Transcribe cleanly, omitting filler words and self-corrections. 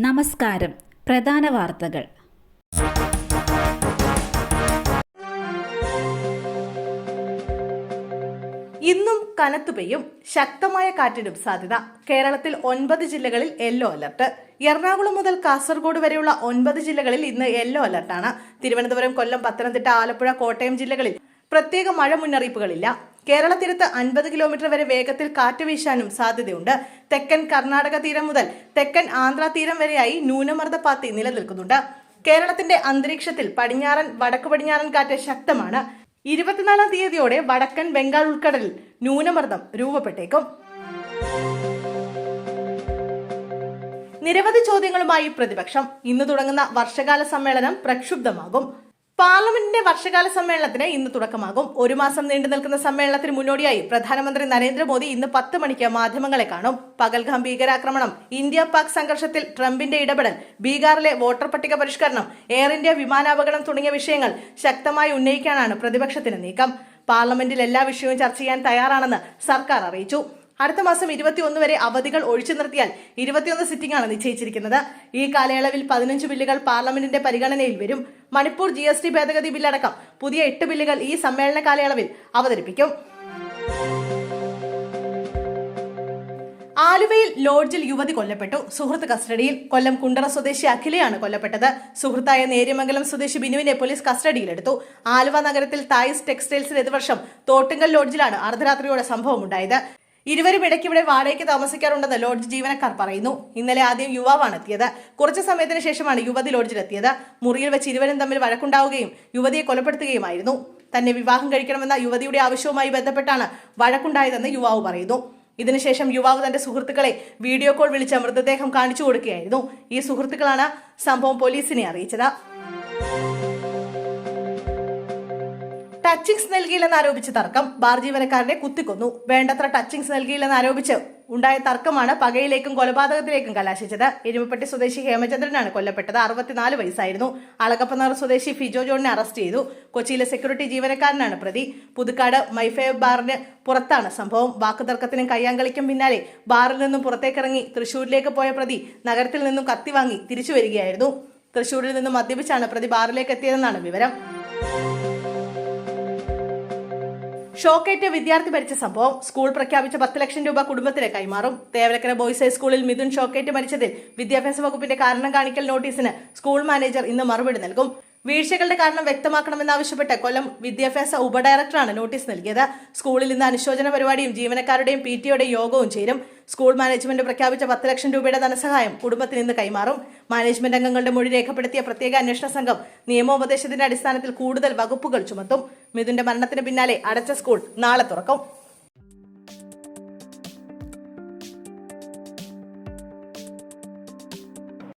നമസ്കാരം. പ്രധാന വാർത്തകൾ. ഇന്നും കനത്തു പെയ്യും, ശക്തമായ കാറ്റിനും സാധ്യത. കേരളത്തിൽ 9 ജില്ലകളിൽ യെല്ലോ അലർട്ട്. എറണാകുളം മുതൽ കാസർഗോഡ് വരെയുള്ള 9 ജില്ലകളിൽ ഇന്ന് യെല്ലോ അലർട്ടാണ്. തിരുവനന്തപുരം, കൊല്ലം, പത്തനംതിട്ട, ആലപ്പുഴ, കോട്ടയം ജില്ലകളിൽ പ്രത്യേക മഴ മുന്നറിയിപ്പുകളില്ല. കേരള തീരത്ത് 50 കിലോമീറ്റർ വരെ വേഗത്തിൽ കാറ്റ് വീശാനും സാധ്യതയുണ്ട്. തെക്കൻ കർണാടക തീരം മുതൽ തെക്കൻ ആന്ധ്ര തീരം വരെയായി ന്യൂനമർദ്ദപാത്തി നിലനിൽക്കുന്നുണ്ട്. കേരളത്തിന്റെ അന്തരീക്ഷത്തിൽ പടിഞ്ഞാറൻ വടക്കു പടിഞ്ഞാറൻ കാറ്റ് ശക്തമാണ്. 24-ാം തീയതിയോടെ വടക്കൻ ബംഗാൾ ഉൾക്കടലിൽ ന്യൂനമർദ്ദം രൂപപ്പെട്ടേക്കും. നിരവധി ചോദ്യങ്ങളുമായി പ്രതിപക്ഷം. ഇന്ന് തുടങ്ങുന്ന വർഷകാല സമ്മേളനം പ്രക്ഷുബ്ധമാകും. പാർലമെന്റിന്റെ വർഷകാല സമ്മേളനത്തിന് ഇന്ന് തുടക്കമാകും. 1 മാസം നീണ്ടു നിൽക്കുന്ന സമ്മേളനത്തിന് മുന്നോടിയായി പ്രധാനമന്ത്രി നരേന്ദ്രമോദി ഇന്ന് 10 മണിക്ക് മാധ്യമങ്ങളെ കാണും. പകൽഗാം ഭീകരാക്രമണം, ഇന്ത്യ പാക് സംഘർഷത്തിൽ ട്രംപിന്റെ ഇടപെടൽ, ബീഹാറിലെ വോട്ടർ പട്ടിക പരിഷ്കരണം, എയർ ഇന്ത്യ വിമാനാപകടം തുടങ്ങിയ വിഷയങ്ങൾ ശക്തമായി ഉന്നയിക്കാനാണ് പ്രതിപക്ഷത്തിന് നീക്കം. പാർലമെന്റിൽ എല്ലാ വിഷയവും ചർച്ച ചെയ്യാൻ തയ്യാറാണെന്ന് സർക്കാർ അറിയിച്ചു. അടുത്ത മാസം 21 വരെ അവധികൾ ഒഴിച്ചു നിർത്തിയാൽ 21 സിറ്റിംഗാണ് നിശ്ചയിച്ചിരിക്കുന്നത്. ഈ കാലയളവിൽ 15 ബില്ലുകൾ പാർലമെന്റിന്റെ പരിഗണനയിൽ വരും. മണിപ്പൂർ GST ഭേദഗതി ബില്ലടക്കം പുതിയ 8 ബില്ലുകൾ ഈ സമ്മേളന കാലയളവിൽ അവതരിപ്പിക്കും. ആലുവയിൽ ലോഡ്ജിൽ യുവതി കൊല്ലപ്പെട്ടു. സുഹൃത്ത് കസ്റ്റഡിയിൽ. കൊല്ലം കുണ്ടറ സ്വദേശി അഖിലയാണ് കൊല്ലപ്പെട്ടത്. സുഹൃത്തായ നേര്യമംഗലം സ്വദേശി ബിനുവിനെ പോലീസ് കസ്റ്റഡിയിലെടുത്തു. ആലുവ നഗരത്തിൽ തായ്സ് ടെക്സ്റ്റൈൽസിൽ എതിർവർഷം തോട്ടുങ്കൽ ലോഡ്ജിലാണ് അർദ്ധരാത്രിയോടെ സംഭവം ഉണ്ടായത്. ഇരുവരും ഇടയ്ക്കിവിടെ വാടകയ്ക്ക് താമസിക്കാറുണ്ടെന്ന് ലോഡ്ജ് ജീവനക്കാർ പറയുന്നു. ഇന്നലെ ആദ്യം യുവാവാണ് എത്തിയത്. കുറച്ചു സമയത്തിന് ശേഷമാണ് യുവതി ലോഡ്ജിലെത്തിയത്. മുറിയിൽ വെച്ച് ഇരുവരും തമ്മിൽ വഴക്കുണ്ടാവുകയും യുവതിയെ കൊലപ്പെടുത്തുകയുമായിരുന്നു. തന്നെ വിവാഹം കഴിക്കണമെന്ന യുവതിയുടെ ആവശ്യവുമായി ബന്ധപ്പെട്ടാണ് വഴക്കുണ്ടായതെന്ന് യുവാവ് പറയുന്നു. ഇതിനുശേഷം യുവാവ് തന്റെ സുഹൃത്തുക്കളെ വീഡിയോ കോൾ വിളിച്ച് മൃതദേഹം കാണിച്ചു കൊടുക്കുകയായിരുന്നു. ഈ സുഹൃത്തുക്കളാണ് സംഭവം പോലീസിനെ അറിയിച്ചത്. ടച്ചിങ്സ് നൽകിയില്ലെന്ന് ആരോപിച്ച് തർക്കം. ബാർ ജീവനക്കാരനെ കുത്തിക്കൊന്നു. വേണ്ടത്ര ടച്ചിങ്സ് നൽകിയില്ലെന്ന് ആരോപിച്ച് ഉണ്ടായ തർക്കമാണ് പകയിലേക്കും കൊലപാതകത്തിലേക്കും കലാശിച്ചത്. എരുമപ്പെട്ടി സ്വദേശി ഹേമചന്ദ്രനാണ് കൊല്ലപ്പെട്ടത്. 64 വയസ്സായിരുന്നു. അളകപ്പനാർ സ്വദേശി ഫിജോ ജോണിനെ അറസ്റ്റ് ചെയ്തു. കൊച്ചിയിലെ സെക്യൂരിറ്റി ജീവനക്കാരനാണ് പ്രതി. പുതുക്കാട് മൈഫേ ബാറിന് പുറത്താണ് സംഭവം. വാക്കുതർക്കത്തിനും കയ്യാങ്കളിക്കും പിന്നാലെ ബാറിൽ നിന്നും പുറത്തേക്കിറങ്ങി തൃശൂരിലേക്ക് പോയ പ്രതി നഗരത്തിൽ നിന്നും കത്തി വാങ്ങി തിരിച്ചു വരികയായിരുന്നു. തൃശൂരിൽ നിന്നും മദ്യപിച്ചാണ് പ്രതി ബാറിലേക്ക് എത്തിയതെന്നാണ് വിവരം. ഷോക്കേറ്റ് വിദ്യാർത്ഥി മരിച്ച സംഭവം. സ്കൂൾ പ്രഖ്യാപിച്ച 10 ലക്ഷം രൂപ കുടുംബത്തിന് കൈമാറും. തേവലക്കര ബോയ്സ് ഹൈസ്കൂളിൽ മിഥുൻ ഷോക്കേറ്റ് മരിച്ചതിൽ വിദ്യാഭ്യാസ വകുപ്പിന്റെ കാരണം കാണിക്കൽ നോട്ടീസിന് സ്കൂൾ മാനേജർ ഇന്ന് മറുപടി നൽകും. വീഴ്ചകളുടെ കാരണം വ്യക്തമാക്കണമെന്നാവശ്യപ്പെട്ട് കൊല്ലം വിദ്യാഭ്യാസ ഉപഡയറക്ടറാണ് നോട്ടീസ് നൽകിയത്. സ്കൂളിൽ ഇന്ന് അനുശോചന പരിപാടിയും ജീവനക്കാരുടെയും PTOയുടെ യോഗവും ചേരും. സ്കൂൾ മാനേജ്മെന്റ് പ്രഖ്യാപിച്ച 10 ലക്ഷം രൂപയുടെ ധനസഹായം കുടുംബത്തിന് ഇന്ന് കൈമാറും. മാനേജ്മെന്റ് അംഗങ്ങളുടെ മൊഴി രേഖപ്പെടുത്തിയ പ്രത്യേക അന്വേഷണ സംഘം നിയമോപദേശത്തിന്റെ അടിസ്ഥാനത്തിൽ കൂടുതൽ വകുപ്പുകൾ ചുമത്തും. മിഥുന്റെ മരണത്തിന് പിന്നാലെ അടച്ച സ്കൂൾ നാളെ തുറക്കും.